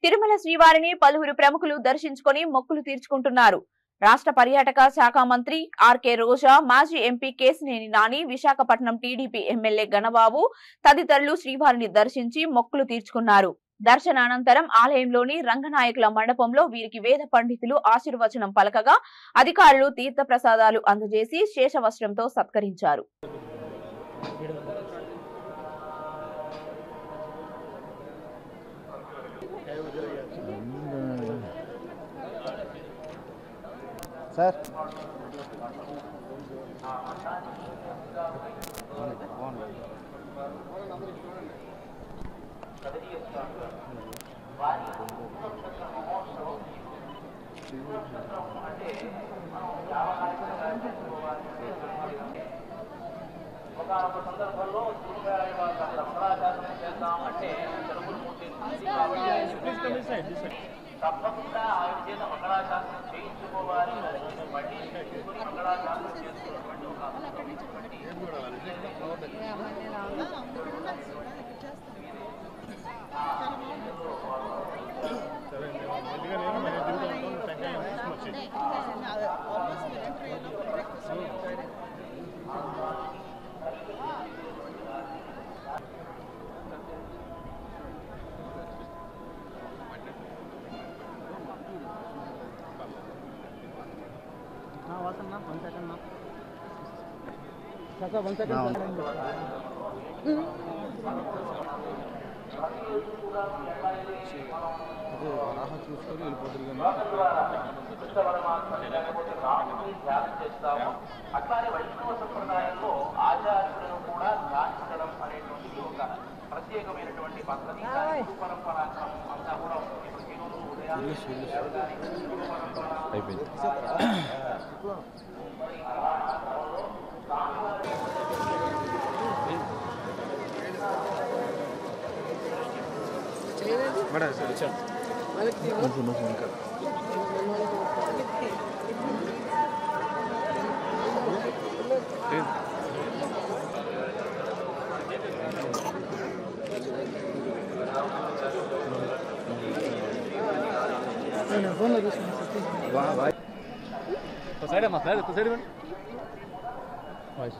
తిరుమల శ్రీవారిని పలువురు ప్రముఖులు దర్శించుకొని మొక్కులు తీర్చుకుంటున్నారు. రాష్ట్ర పర్యాటక శాఖ మంత్రి ఆర్కే రోజా, మాజీ MP Kesineni Nani, Visakhapatnam TDP MLA Ganababu తదితరులు శ్రీవారిని దర్శించి మొక్కులు తీర్చుకున్నారు. దర్శనానంతరం ఆలయంలోని రంగనాయకుల మండపంలో వీరికి వేద పండితులు ఆశీర్వచనం పలకగా అధికారులు తీర్థ ప్రసాదాలు అందజేసి శేషవస్త్రంతో సత్కరించారు. సార్ ఒక సందర్భంలో మంగళాశాసనం చేద్దామంటే తప్పకుండా ఆయన చేత మంగళాశాసనం చేయించుకోవాలి. మళ్ళీ మంగళాశాసనం చేస్తున్నటువంటి అట్లానే వైష్ణవ సంప్రదాయంలో ఆచార్యులను కూడా ధ్యానించడం అనేటువంటి ఒక ప్రత్యేకమైనటువంటి పద్ధతి పరంపరా అంతా కూడా అయిపోయింది. సైడ్ అమ్మా, సైడ్ వాయిస్